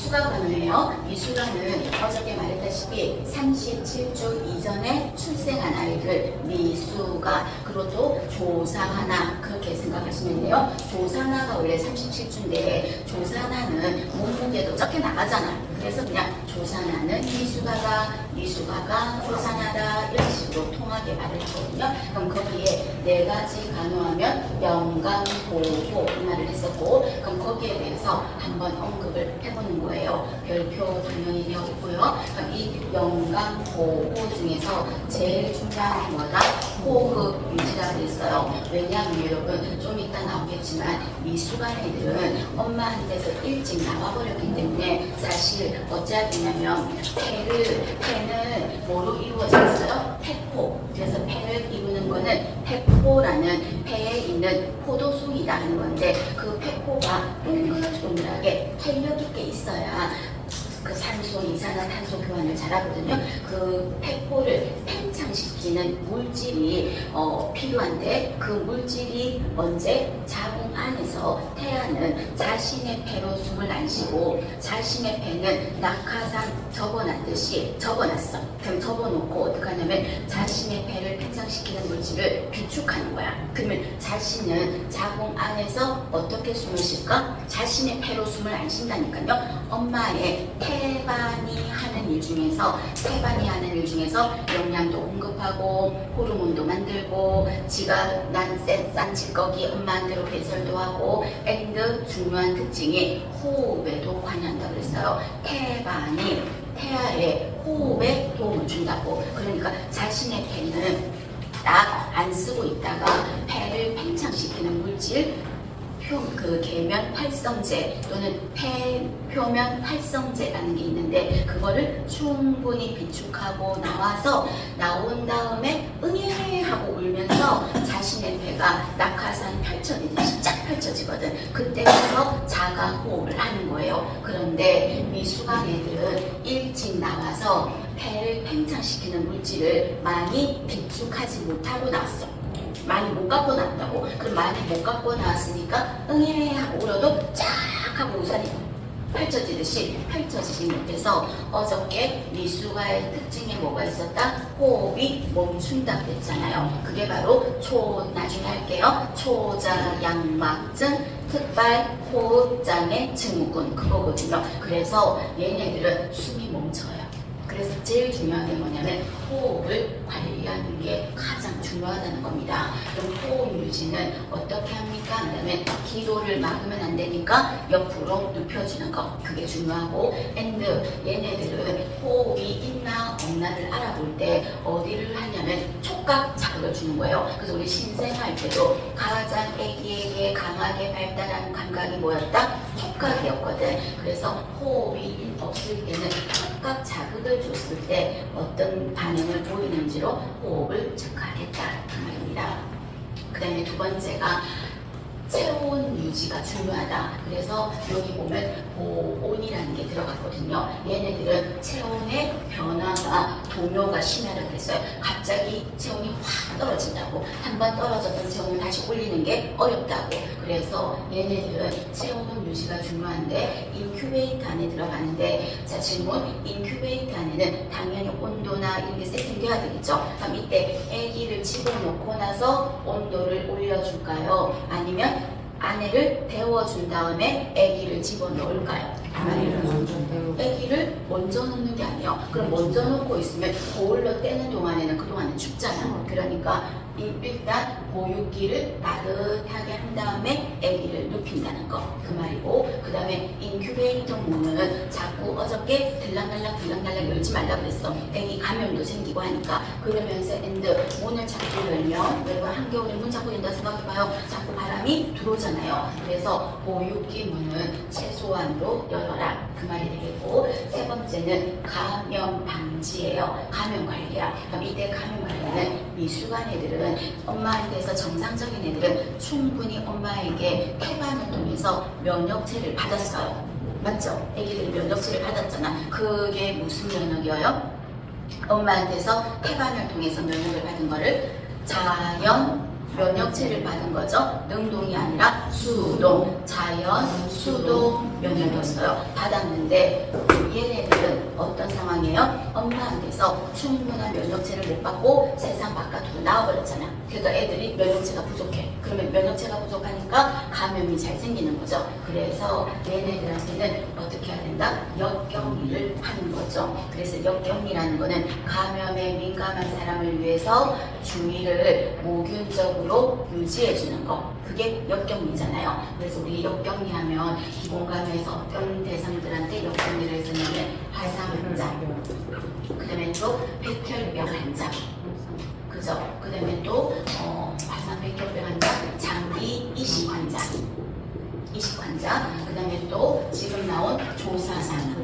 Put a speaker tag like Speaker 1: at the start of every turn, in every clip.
Speaker 1: 수가 간호예요. 이 수가는 어저께 말했다시피 37주 이전에 출생한 아이들 미수가, 그리고 또 조사하나, 그렇게 생각하시면 돼요. 조사나가 원래 37주인데 조사나는 몸무게도 적게 나가잖아. 그래서 그냥 조사나는 미수가가 조사나다 이런 식으로 통하게 말을 했거든요. 그럼 거기에 네 가지 간호하면 영감보호 이 말을 했었고, 그럼 거기에 대해서 한번 언급을 해보는 거예요. 별표 당연히 되어 있고요. 그럼 이 영감보호 중에서 제일 중요한 게 뭐다? 호흡 유지라고 했어요. 왜냐하면 여러분 좀 이따 나오겠지만 미수간 애들은 엄마한테서 일찍 나와버렸기 때문에 사실 어찌해야 되냐면 폐는 뭐로 이루어져 있어요? 폐포. 그래서 폐를 이루는 거는 폐포라는 폐에 있는 포도송이다 하는 건데, 그 폐포가 동글동글하게 탄력 있게 있어야 그 산소, 이산화탄소 교환을 잘하거든요. 그 폐포를 팽창시키는 물질이 필요한데, 그 물질이 언제 자궁 안에서 태아는 자신의 폐로 숨을 안 쉬고 자신의 폐는 낙하산 접어놨듯이 접어놨어. 그럼 접어놓고 어떡하냐면 자신의 폐를 팽창시키는 물질을 비축하는 거야. 그러면 자신은 자궁 안에서 어떻게 숨을 쉴까? 자신의 폐로 숨을 안 쉰다니까요. 엄마의 태반이 하는 일 중에서 영양도 공급하고 호르몬도 만들고 지가 싼 찌꺼기 엄마한테로 배설도 하고, 앤드 중요한 특징이 호흡에도 관여한다고 그랬어요. 태반이 태아의 호흡에 도움을 준다고. 그러니까 자신의 폐는 딱 안 쓰고 있다가 폐를 팽창시키는 물질, 그 계면 활성제 또는 폐표면 활성제라는 게 있는데, 그거를 충분히 비축하고 나온 다음에 응애 하고 울면서 자신의 폐가 낙하산 펼쳐지듯이 쫙 펼쳐지거든. 그때부터 자가 호흡을 하는 거예요. 그런데 미수간 애들은 일찍 나와서 폐를 팽창시키는 물질을 많이 비축하지 못하고 나왔어. 많이 못 갖고 나왔다고. 그럼 많이 못 갖고 나왔으니까 응애 하고 울어도 쫙 하고 우산이 펼쳐지듯이 펼쳐지지 못해서 어저께 미수가의 특징에 뭐가 있었다? 호흡이 멈춘다 그랬잖아요. 그게 바로 나중에 할게요. 초자양막증 특발 호흡장애 증후군, 그거거든요. 그래서 얘네들은 숨이 멈춰요. 그래서 제일 중요한 게 뭐냐면 호흡을 관리하는 게 가장 중요하다는 겁니다. 그럼 호흡 유지는 어떻게 합니까? 그다음에 기도를 막으면 안 되니까 옆으로 눕혀주는 거, 그게 중요하고, 앤드 얘네들은 호흡이 있나 없나를 알아볼 때 어디를 하냐면 촉각 자극을 주는 거예요. 그래서 우리 신생할 때도 가장 아기에게 강하게 발달하는 감각이 뭐였다? 촉각이었거든. 그래서 호흡이 없을 때는 촉각 자극을 줬을 때 어떤 반응을 보이는지로 호흡을 체크하겠다 그 말입니다. 그 다음에 두 번째가 체온 유지가 중요하다. 그래서 여기 보면 보온이라는 게 들어갔거든요. 얘네들은 체온의 변화가 동요가 심하다고 했어요. 갑자기 체온이 확 떨어진다고. 한번 떨어졌던 체온을 다시 올리는 게 어렵다고. 그래서 얘네들은 체온 유지가 중요한데 인큐베이터 안에 들어가는데, 자 질문, 인큐베이터 안에는 당연히 온도나 이런 게 세팅돼야 되겠죠. 그럼 이때 아기를 집어넣고 나서 온도를 올려줄까요? 아니면 아내를 데워준 다음에 아기를 집어넣을까요? 아기를 먼저 넣는 게 아니에요. 그럼 먼저 넣고 있으면 보일러 떼는 동안에는 그동안은 춥잖아. 그러니까 일단 보육기를 따뜻하게 한 다음에 아기를 눕힌다는 거, 그 말이고, 그 다음에 인큐베이터 문은 자꾸 어저께 들락날락 열지 말라 그랬어. 아기 감염도 생기고 하니까. 그러면서 앤드 문을 자꾸 열면, 여러분 한겨울에 문 자꾸 열다 생각해봐요. 자꾸 바람이 들어오잖아요. 그래서 보육기 문은 최소한으로 열어라, 그 말이 되겠고, 세 번째는 감염 방지예요. 감염 관리야. 그럼 이때 감염 관리는 미수간 애들은 엄마한테서 정상적인 애들은 충분히 엄마에게 태반을 통해서 면역체를 받았어요. 맞죠? 애기들이 면역체를 받았잖아. 그게 무슨 면역이에요? 엄마한테서 태반을 통해서 면역을 받은 거를 자연 면역체를 받은 거죠. 능동이 아니라 수동, 자연 수동 면역이었어요. 받았는데 얘네들은 어떤 상황이에요? 엄마한테서 충분한 면역체를 못 받고 세상 바깥으로 나와버렸잖아. 그러니까 애들이 면역체가 부족해. 그러면 면역체가 부족하니까 감염이 잘 생기는 거죠. 그래서 얘네들한테는 어떻게 해야 된다? 역격리를 하는 거죠. 그래서 역격리라는 거는 감염에 민감한 사람을 위해서 주의를 모균적으로 유지해주는 거. 그게 역격리잖아요. 그래서 우리 역격리하면 기본감에서 어떤 대상들한테 역격리를 했었냐면 화상 환자, 그 다음에 또 백혈병 환자, 그죠? 그 다음에 또 화상 백혈병 환자, 장기 이식 환자, 그 다음에 또 지금 나온 조사상,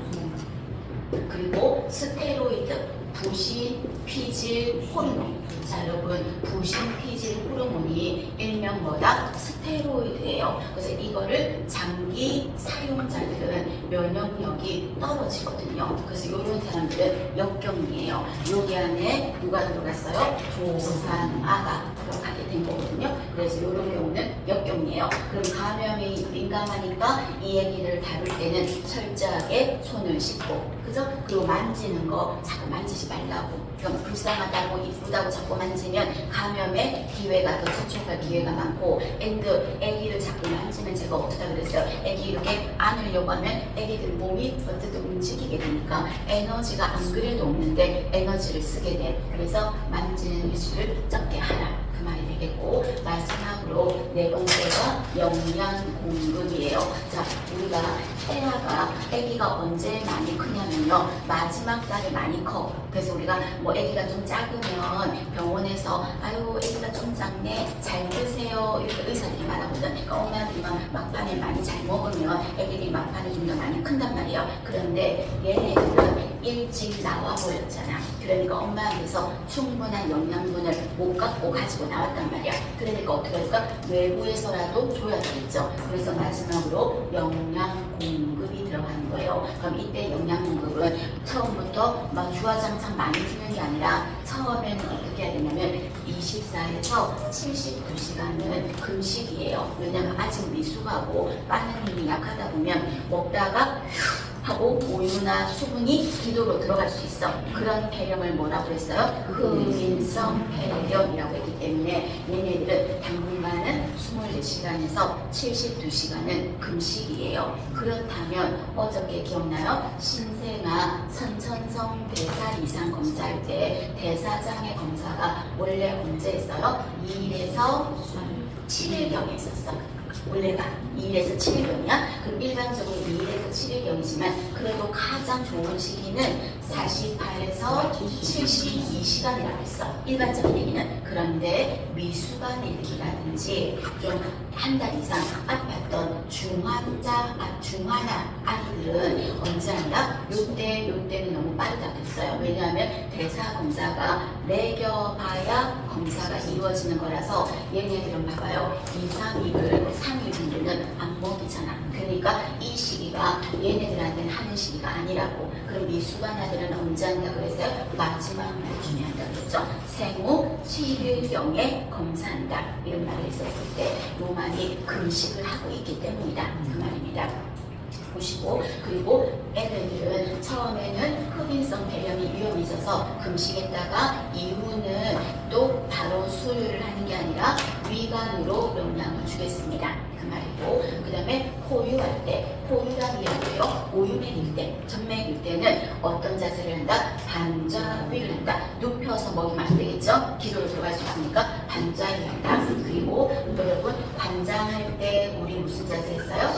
Speaker 1: 그리고 스테로이드, 부신, 피질, 호르몬. 자, 여러분, 부신, 피질, 호르몬이 일명 뭐다? 스테로이드예요. 그래서 이거를 장기 사용자들은 면역력이 떨어지거든요. 그래서 이런 사람들은 역격리예요. 여기 안에 누가 들어갔어요? 조산아가 들어가게 된 거거든요. 그래서 이런 경우는 역격리예요. 그럼 감염이 민감하니까 이 얘기를 다룰 때는 철저하게 손을 씻고, 그죠? 그리고 만지는 거 자꾸 만지지 말라고. 그럼 불쌍하다고 이쁘다고 자꾸 만지면 감염의 기회가 더 접촉할 기회가 많고, 애기를 자꾸 만지면 제가 어쩌다 그랬어요. 애기 이렇게 안으려고 하면 애기들 몸이 어쨌든 움직이게 되니까 에너지가 안 그래도 없는데 에너지를 쓰게 돼. 그래서 만지는 일수를 적게 하라. 그 말이 되겠고, 마지막으로 네 번째가 영양 공급이에요. 자, 우리가 태아가 아기가 언제 많이 크냐면요, 마지막 달에 많이 커. 그래서 우리가 뭐 아기가 좀 작으면 병원에서 아유 아기가 좀 작네 잘 드세요 이렇게 의사들이 말하거든. 그러니까 엄마들이 막판에 많이 잘 먹으면 아기들이 막판에 좀 더 많이 큰단 말이에요. 그런데 얘네들은 일찍 나와 보였잖아. 그러니까 엄마한테서 충분한 영양분을 못 갖고 가지고 나왔단 말이야. 그러니까 어떻게 할까? 외부에서라도 줘야 되겠죠. 그래서 마지막으로 영양 공급이 들어가는 거예요. 그럼 이때 영양 공급은 처음부터 막 주화장창 많이 주는 게 아니라 처음에는 어떻게 해야 되냐면 24에서 72시간은 금식이에요. 왜냐면 아직 미숙하고 빠는 힘이 약하다 보면 먹다가 하고 우유나 수분이 기도로 들어갈 수 있어. 그런 폐렴을 뭐라고 했어요? 흡인성 폐렴이라고 했기 때문에 얘네들은 당분간은 24시간에서 72시간은 금식이에요. 그렇다면 어저께 기억나요? 신생아 선천성 대사 이상 검사할 때 대사장애 검사가 원래 언제 했어요? 2일에서 7일경에 했었어. 원래가 2일에서 7일경이야. 그럼 일반적으로 2일에서 7일경이지만 그래도 가장 좋은 시기는 48에서 72시간이라고 했어. 일반적인 얘기는. 그런데 미숙한 애들이라든지 좀 한 달 이상 아팠던 중환자 아이들은 언제 한다? 요때는 너무 빠르다 그랬어요. 왜냐하면 대사 검사가 매겨봐야 검사가 이루어지는 거라서 얘네들은 봐봐요. 2, 3일을 3일 정도는 안 먹이잖아. 그러니까 이 시기가 얘네들한테는 하는 시기가 아니라고. 그럼 미숙한 아들은 언제 한다 그랬어요? 마지막 날쯤에 한다 그랬죠. 생후 7일경에 검사한다. 이런 말을 했었을 때 요만이 금식을 하고 있기 때문이다. 그 말입니다. 보시고, 그리고 애들은 처음에는 흡인성 폐렴이 위험이 있어서 금식했다가 이후는 또 바로 수유를 하는 게 아니라 위관으로 영양을 주겠습니다. 그 말이고, 그 다음에 포유할 때, 포유라는 게 뭐예요? 오유 먹일 때, 젖 먹일 때는 어떤 자세를 한다? 반좌위를 한다. 눕혀서 먹이면 안 되겠죠? 기도로 들어갈 수 있으니까 반좌위를 한다. 그리고 또 여러분, 관장할 때 우리 무슨 자세 했어요?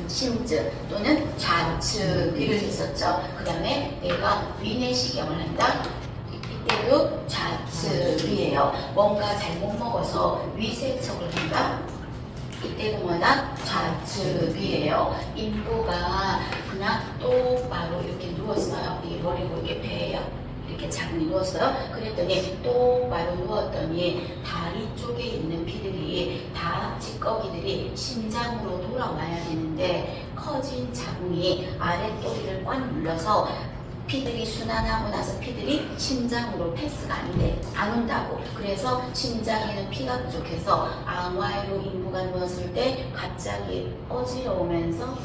Speaker 1: 심즈 또는 좌측위를 했었죠. 그 다음에 얘가 위내시경을 한다. 이때도 좌측위예요. 뭔가 잘못 먹어서 위세척을 한다. 이때도 뭐다? 좌측위예요. 인부가 그냥 똑바로 이렇게 누웠어요. 이게 머리고 이게 배예요. 이렇게 자궁이 누웠어요. 그랬더니 똑바로 누웠더니 다리 쪽에 있는 피들이 다 찌꺼기들이 심장으로 돌아와야 되는데 커진 자궁이 아랫도리를 꽉 눌러서 피들이 순환하고 나서 피들이 심장으로 패스가 안 온다고. 그래서 심장에는 피가 부족해서 앙와이로 인부가 누웠을 때 갑자기 어지러우면서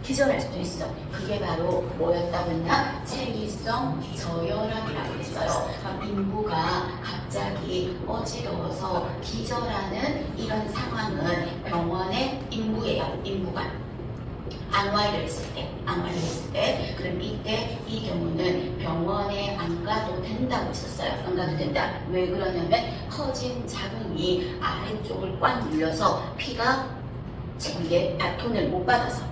Speaker 1: 기절할 수도 있어. 그게 바로 뭐였다고 했나? 체위성 저혈압이라고 했어요. 인부가 갑자기 어지러워서 기절하는 이런 상황은 병원의 인부예요. 인부가 앙와이를 했을 때, 그럼 이때 이 경우는 병원에 안 가도 된다고 했었어요. 안 가도 된다. 왜 그러냐면 커진 자궁이 아래쪽을 꽉 눌려서 피가 이게 돈을 못 받아서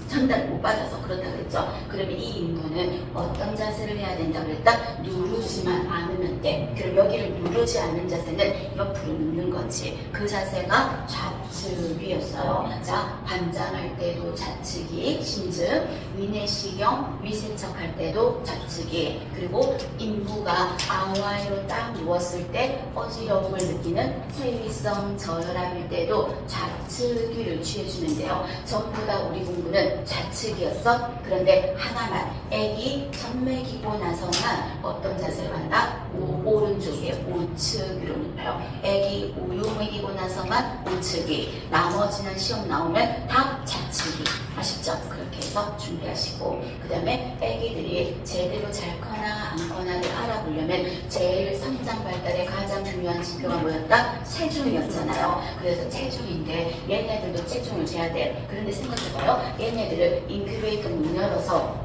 Speaker 1: 전달을 못 받아서 그렇다고 했죠. 그러면 이 인부는 어떤 자세를 해야 된다고 그랬다? 누르지만 않으면 돼. 그럼 여기를 누르지 않는 자세는 옆으로 눕는 거지. 그 자세가 좌측이었어요. 자, 반장할 때도 좌측이 심증, 위내시경, 위세척할 때도 좌측이, 그리고 인부가 앙와이로 딱 누웠을 때 어지러움을 느끼는 체위성 저혈압일 때도 좌측위를 취해주면 돼요. 전부 다 우리 공부는 좌측이었어. 그런데 하나만, 애기 젖 먹이고 나서만 어떤 자세를 한다? 오른쪽에 우측으로 눕혀요. 애기 우유 먹이고 나서만 우측이, 나머지는 시험 나오면 다 좌측이. 아쉽죠? 그렇게 해서 준비하시고, 그 다음에 애기들이 제대로 잘 커나 안 커나를 알아보려면 제일 성장 발달에 가장 중요한 지표가 뭐였다? 체중이었잖아요. 그래서 체중인데 얘네들도 체중을 재야 돼. 그런데 생각해봐요. 얘네들을 인큐베이터 문 열어서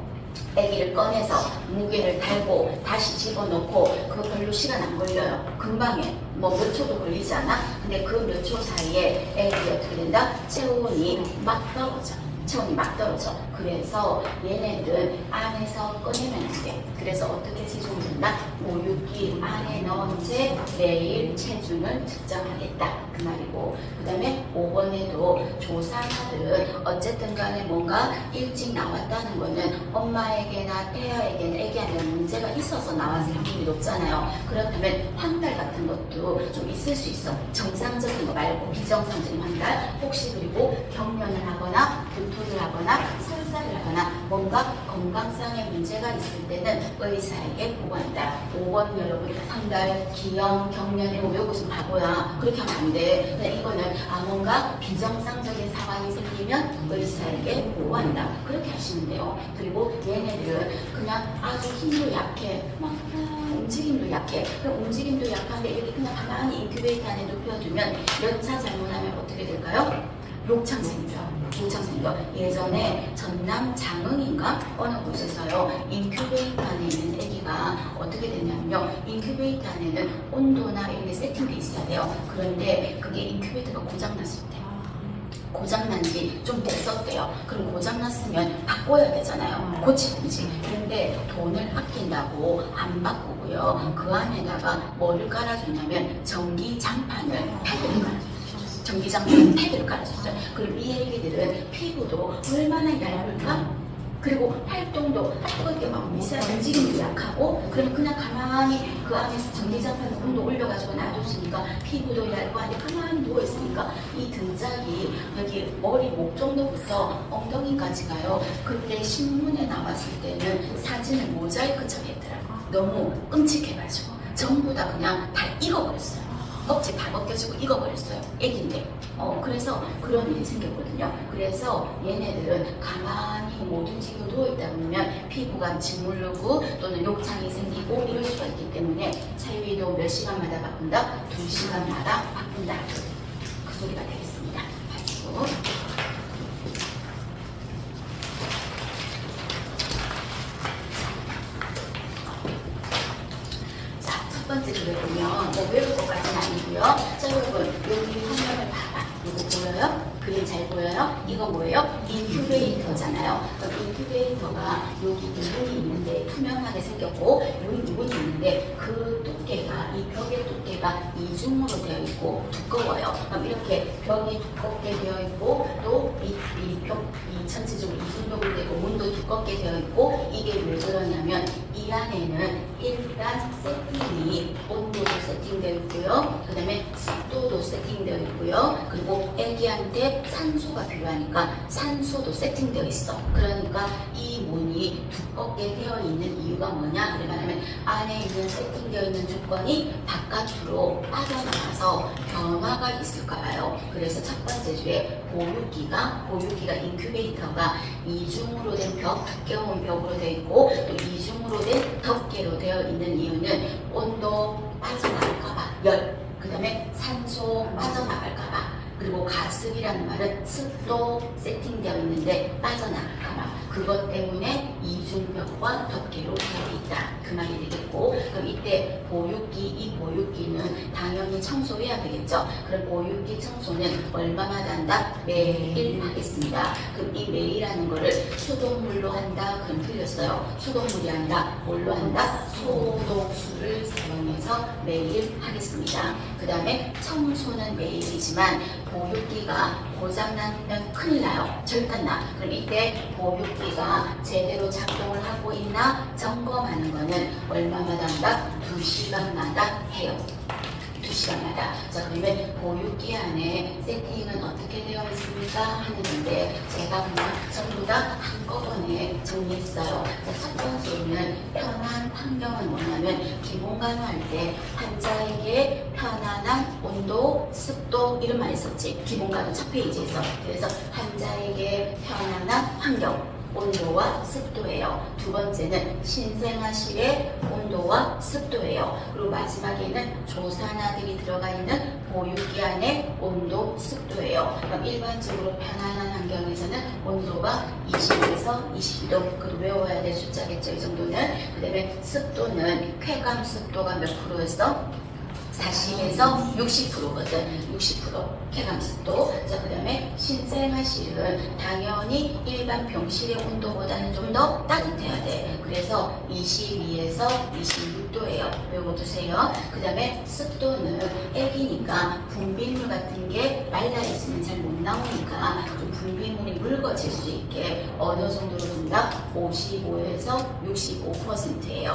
Speaker 1: 애기를 꺼내서 무게를 달고 다시 집어넣고 그거 별로 시간 안 걸려요. 금방에 뭐 몇 초도 걸리지 않아? 근데 그 몇 초 사이에 애기 어떻게 된다? 체온이 막 떨어져. 체온이 막 떨어져. 그래서 얘네들은 안에서 꺼내면 안 돼. 그래서 어떻게 체중을 준다? 모유기 안에 넣은 채 매일 체중을 측정하겠다. 그 말이고, 그 다음에 5번에도 조상아들은 어쨌든 간에 뭔가 일찍 나왔다는 거는 엄마에게나 태아에게는 애기한테 문제가 있어서 나왔을 확률이 높잖아요. 그렇다면 황달 같은 것도 좀 있을 수 있어. 정상적인 거 말고 비정상적인 황달, 혹시 그리고 경련을 하거나 분토를 하거나 설사를 하거나 뭔가 건강상의 문제가 있을 때는 의사에게 보고한다. 5번 여러분, 황달, 기형, 경련 이거 외우고서 바보야. 그렇게 하면 안 돼. 근데 이거는 뭔가 비정상적인 상황이 생기면 의사에게 보고한다. 그렇게 하시면 돼요. 그리고 얘네들은 그냥 아주 힘도 약해. 막 움직임도 약해. 그럼 움직임도 약한데 이렇게 그냥 가만히 인큐베이터 안에 눕혀두면 몇 차 잘못하면 어떻게 될까요? 욕창 생겨. 예전에 전남 장흥인가 어느 곳에서요, 인큐베이터 안에 있는 아기가 어떻게 됐냐면요, 인큐베이터 안에는 온도나 이런 게 세팅돼 있어야 돼요. 그런데 그게 인큐베이터가 고장났을 때, 고장난 지 좀 됐었대요. 그럼 고장났으면 바꿔야 되잖아요. 고치든지. 그런데 돈을 아낀다고 안 바꾸고요, 그 안에다가 뭐를 깔아줬냐면 전기장판을, 패드를 깔아줬어요. 전기장판 패드를 깔아줬어요. 그럼 이 애기들은 피부도 얼마나 얇을까? 그리고 활동도 이렇게 막 미세한 움직임도 약하고, 그럼 그냥 가만히 그 안에서 전기장판 온도 올려가지고 놔뒀으니까 피부도 얇고 안에 가만히 누워있으니까 이 등짝이 여기 머리 목 정도부터 엉덩이까지 가요. 그때 신문에 나왔을 때는 사진을 모자이크 처리했더라고요. 너무 끔찍해가지고 전부 다 그냥 다 익어버렸어요. 껍질 다 벗겨지고 익어버렸어요. 애기인데. 그래서 그런 일이 생겼거든요. 그래서 얘네들은 가만히 못 움직이고 누워있다 보면 피부가 짓무르고 또는 욕창이 생기고 이럴 수가 있기 때문에 체위도 몇 시간마다 바꾼다? 2시간마다 바꾼다. 그 소리가 되겠습니다. 봐주고. 첫 번째 글을 보면 뭐 외울 것까지는 아니고요. 자, 여러분 여기 화면을 봐봐. 이거 보여요? 그림 잘 보여요? 이거 뭐예요? 인큐베이터잖아요. 인큐베이터가 여기 부분이 있는데 투명하게 생겼고 여기 부분이 있는데 그 두께가, 이 벽의 두께가 이중으로 되어 있고 두꺼워요. 그럼 이렇게 벽이 두껍게 되어 있고 또 이 전체적으로 이중벽으로 되고 문도 두껍게 되어 있고, 이게 왜 그러냐면 이 안에는 일단 세팅이, 온도도 세팅되어 있고요. 그 다음에 습도도 세팅되어 있고요. 그리고 애기한테 이때 산소가 필요하니까 산소도 세팅되어 있어. 그러니까 이 문이 두껍게 되어 있는 이유가 뭐냐? 그러면 안에 있는 세팅되어 있는 조건이 바깥으로 빠져나가서 변화가 있을까 봐요. 그래서 첫 번째 주에 보육기가 인큐베이터가 이중으로 된 벽, 두꺼운 벽으로 되어 있고 또 이중으로 된 덮개로 되어 있는 이유는 온도 빠져나갈까봐, 열, 그 다음에 산소 빠져나갈까봐, 그리고 가습이라는 말은 습도 세팅되어 있는데 빠져나갈까봐, 그것 때문에 이중벽과 덮개로 되어 있다, 그 말이 되겠고, 그럼 이때 이 보육기는 당연히 청소해야 되겠죠. 그럼 보육기 청소는 얼마마다 한다? 매일 하겠습니다. 그럼 이 매일하는 거를 수돗물로 한다? 그럼 틀렸어요. 수돗물이 아니라 뭘로 한다? 소독수를 사용해서 매일 하겠습니다. 그 다음에 청소는 매일이지만 보육기가 고장나면 큰일 나요. 절단나. 그럼 이때 보육기가 제대로 작동을 하고 있나 점검하는 거는 얼마마다 한다? 2시간마다 해요. 2시간마다. 자, 그러면 보육기 안에 세팅은 어떻게 되어 있습니까? 하는 건데 제가 그냥 전부 다 한꺼번에 정리했어요. 자, 첫 번째는 편한 환경은 뭐냐면 기본간호할 때 환자에게 편안한 온도, 습도 이런 말 있었지. 기본간호 첫 페이지에서. 그래서 환자에게 편안한 환경, 온도와 습도예요. 두 번째는 신생아실의 온도와 습도예요. 그리고 마지막에는 조산아들이 들어가 있는 보육기 안의 온도, 습도예요. 그럼 일반적으로 편안한 환경에서는 온도가 20에서 22도, 그리고 외워야 될 숫자겠죠. 이 정도는. 그 다음에 습도는 쾌감 습도가 몇 프로였어? 40에서 60%거든. 60% 쾌감습도. 자, 그 다음에 신생아실은 당연히 일반 병실의 온도보다는 좀 더 따뜻해야 돼. 그래서 22에서 26도예요. 외워두세요. 그 다음에 습도는 애기니까 분비물 같은 게 말라 있으면 잘 못 나오니까 좀 분비물이 묽어질 수 있게 어느 정도로 준다? 55에서 65%예요.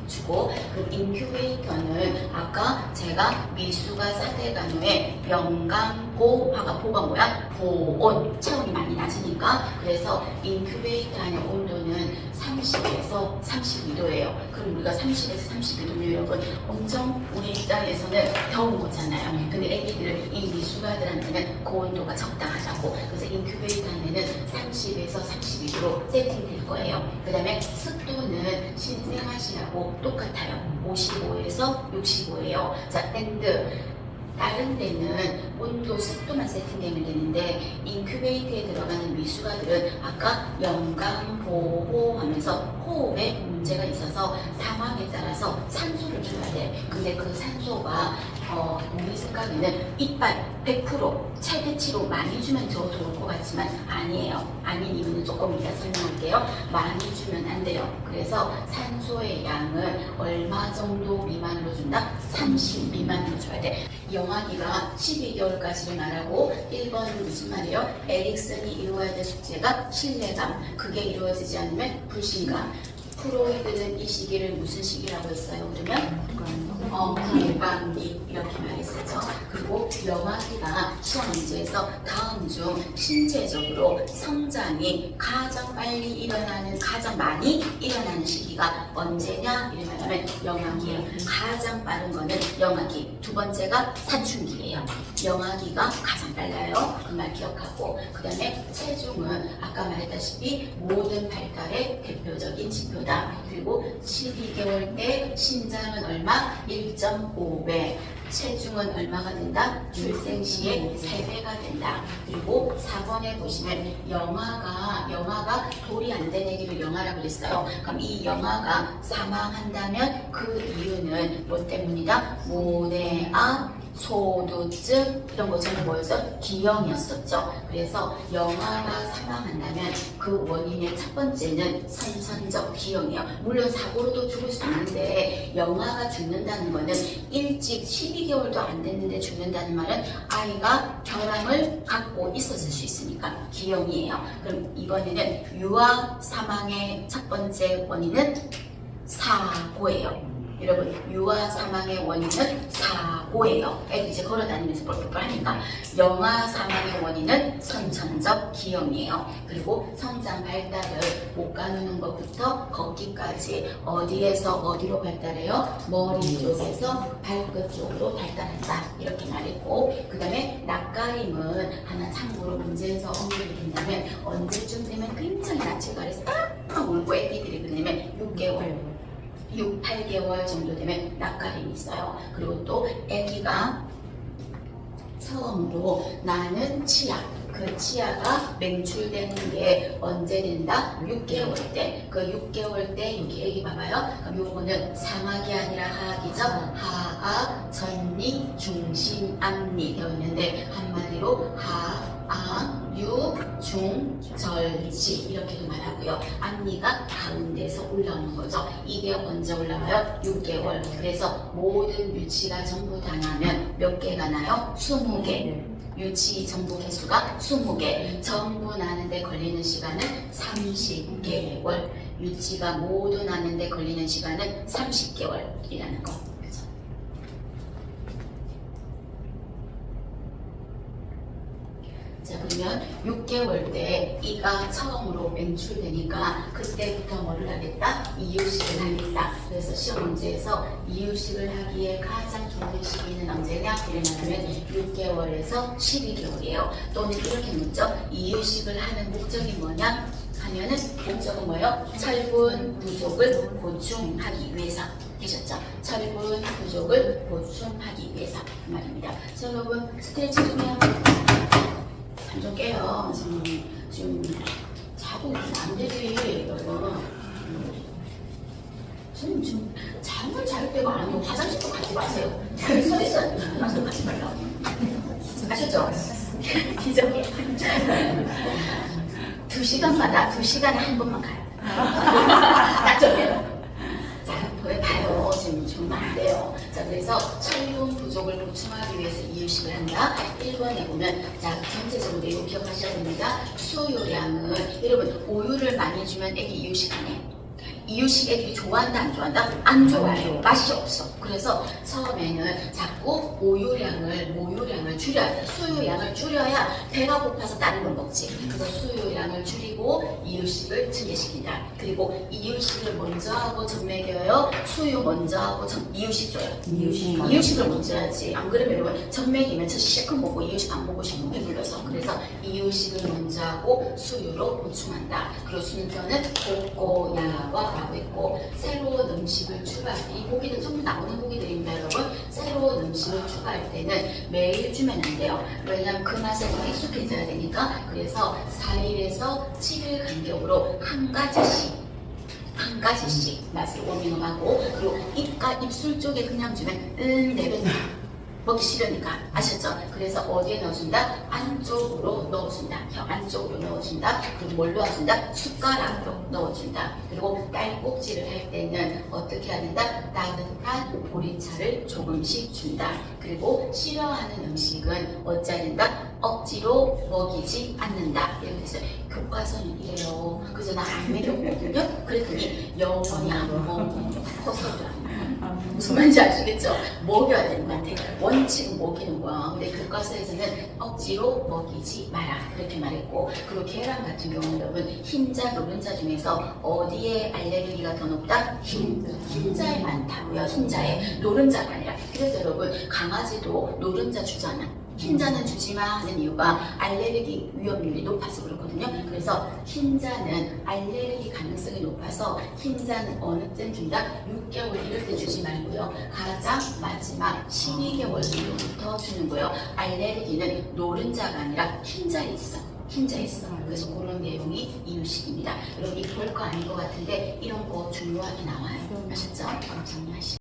Speaker 1: 주고, 그 인큐베이터는 아까 제가 미수가 4대 간호에 영강보화가 보가 뭐야? 보온 체온이 많이 낮으니까, 그래서 인큐베이터 안의 온도는 30에서 32도예요. 그럼 우리가 30에서 32도면 여러분 엄청 우리 입장에서는 더운 거잖아요. 근데 애기들 이 미수가들한테는 그 온도가 적당하다고. 그래서 인큐베이터 안에는 30에서 32도로 세팅될 거예요. 그 다음에 습도는 신생아실하고 똑같아요. 55에서 65예요. 자, 밴드. 다른 데는 온도, 습도만 세팅되면 되는데 인큐베이터에 들어가는 미수가들은 아까 영강보호 하면서 호흡에 문제가 있어서 상황에 따라서 산소를 줘야 돼. 근데 그 산소가 우리 생각에는 이빨 100% 최대치로 많이 주면 더 좋을 것 같지만 아니에요. 아닌 이유는 조금 이따 설명할게요. 많이 주면 안 돼요. 그래서 산소의 양을 얼마 정도 미만으로 준다? 30 미만으로 줘야 돼. 영아기가 12개월까지를 말하고 1번은 무슨 말이에요? 에릭슨이 이루어야 될 숙제가 신뢰감. 그게 이루어지지 않으면 불신감. 프로이드는 이 시기를 무슨 시기라고 했어요? 그러면 불방기 이렇게 말했었죠. 그리고 영아기가 시험 문제에서 다음 중 신체적으로 성장이 가장 빨리 일어나는, 가장 많이 일어나는 시기가 언제냐? 이러면 영아기예요. 가장 빠른 거는 영아기. 두 번째가 사춘기예요. 영아기가 가장 빨라요. 그 말 기억하고. 그 다음에 체중은 아까 말했다시피 모든 발달의 대표적인 지표다. 그리고 12개월 때 신장은 얼마? 1.5배. 체중은 얼마가 된다? 출생 시에 3배가 된다. 그리고 4번에 보시면 영아가 돌이 안 된 애기를 영아라고 그랬어요. 그럼 이 영아가 사망한다면 그 이유는 뭐 때문이다? 모내암, 소두증 이런 거 전부 뭐였어? 기형이었었죠. 그래서 영아가 사망한다면 그 원인의 첫 번째는 선천적 기형이에요. 물론 사고로도 죽을 수 있는데 영아가 죽는다는 거는 일찍 12개월도 안 됐는데 죽는다는 말은 아이가 결함을 갖고 있었을 수 있으니까 기형이에요. 그럼 이번에는 유아 사망의 첫 번째 원인은 사고예요. 여러분 유아 사망의 원인은 사고예요. 애들 이제 걸어다니면서 뻘뻘 하니까. 영아 사망의 원인은 선천적 기형이에요. 그리고 성장 발달을 못 가누는 것부터 걷기까지 어디에서 어디로 발달해요? 머리 쪽에서 발끝 쪽으로 발달한다. 이렇게 말했고, 그 다음에 낯가림은 하나 참고로 문제에서 언급이 된다면 언제쯤 되면 굉장히 낯을 가려서 딱 울고 애기들이 그러면 6개월 6, 8개월 정도 되면 낯가림이 있어요. 그리고 또 아기가 처음으로 나는 치아, 그 치아가 맹출되는 게 언제 된다? 6개월 때. 그 6개월 때 여기 애기 봐봐요. 그럼 요거는 상악이 아니라 하악이죠. 하악, 전리, 중심, 앞니 되어 있는데 한마디로 하악, 유, 중, 절, 지 이렇게도 말하고요. 앞니가 가운데서 올라오는 거죠. 이게 언제 올라와요? 6개월. 그래서 모든 유치가 전부 다 나면 몇 개가 나요? 20개. 유치 전부 개수가 20개. 전부 나는데 걸리는 시간은 30개월. 유치가 모두 나는데 걸리는 시간은 30개월이라는 거. 그죠? 자, 그러면 6개월 때 이가 처음으로 맹출되니까 그때부터 뭐를 하겠다? 이유식을 하겠다. 그래서 시험 문제에서 이유식을 하기에 가장 좋은 시기는 언제냐? 이러면 6개월에서 12개월이에요. 또는 이렇게 묻죠. 이유식을 하는 목적이 뭐냐? 하면은 목적은 뭐예요? 철분 부족을 보충하기 위해서. 되셨죠? 철분 부족을 보충하기 위해서 그 말입니다. 자, 여러분 스트레칭 좀 해요. 좀 깨요. 지금 자고 있으면 안 되지, 여러분. 지금 잠을 잘 때가 아니고 화장실도 가지 마세요. 서 있어야 돼. 화장실 가지 말라고. 아셨죠? 기적이에요. 2시간마다 2시간에 한 번만 가요. 딱정해요. 자, 봐요. 지금 주면 안 돼요. 자, 그래서 철분 부족을 보충하기 위해서 이유식을 한다. 1번에 보면, 자, 전체적으로 내용 기억하셔야 됩니다. 수요량은, 여러분, 우유를 많이 주면 애기 이유식 안 해. 이유식 애들이 좋아한다 안 좋아한다? 안 좋아해요. 맛이 없어. 그래서 처음에는 자꾸 모유량을 줄여야 돼. 수유량을 줄여야 배가 고파서 다른 걸 먹지. 그래서 수유량을 줄이고 이유식을 증개시킨다. 그리고 이유식을 먼저 하고 젖 먹여요. 수유 먼저 하고 이유식 줘요. 이유식을 먼저 해야지. 안 그러면 여러분 젖 먹이면 저 실컷 먹고 이유식 안 먹고 싶으면 배불러서. 그래서 이유식을 먼저 하고 수유로 보충한다. 그리고 순서는 곱고 야와 라고 있고, 새로운 음식을 추가할 때, 이 보기들 전부 나오는 보기들입니다, 여러분. 새로운 음식을 추가할 때는 매일 주면 안 돼요. 왜냐면 그 맛에 더 익숙해져야 되니까. 그래서 4일에서 7일 간격으로 한 가지씩 맛을 워밍업하고, 그리고 입술 쪽에 그냥 주면 내뱉는 먹기 싫으니까. 아셨죠? 그래서 어디에 넣어준다? 안쪽으로 넣어준다. 혀 안쪽으로 넣어준다. 그리고 뭘 넣어준다? 숟가락으로 넣어준다. 그리고 딸꾹질을 할 때는 어떻게 해야 된다? 따뜻한 보리차를 조금씩 준다. 그리고 싫어하는 음식은 어찌해야 된다? 억지로 먹이지 않는다. 이렇게 됐어요. 교과서는 이래요. 그래서 나 안 먹였거든요. 그랬더니 영원히 안 먹고 커서도 안 먹어. 무슨 말인지 아시겠죠? 먹여야 되는 것 같아. 원칙은 먹이는 거야. 근데 교과서에서는 억지로 먹이지 마라. 그렇게 말했고, 그리고 계란 같은 경우는 여러분 흰자, 노른자 중에서 어디에 알레르기가 더 높다? 흰자에 많다고요. 흰자에. 노른자가 아니라. 그래서 여러분 강아지도 노른자 주잖아. 흰자는 주지마 하는 이유가 알레르기 위험률이 높아서 그렇거든요. 그래서 흰자는 알레르기 가능성이 높아서 흰자는 어느 때 준다? 6개월 이럴 때 주지 말고요. 가장 마지막 12개월 정도부터 주는 거예요. 알레르기는 노른자가 아니라 흰자에 있어. 그래서 그런 내용이 이유식입니다. 여러분 이 별거 아닌 것 같은데 이런 거 중요하게 나와요. 아셨죠? 정리하시죠.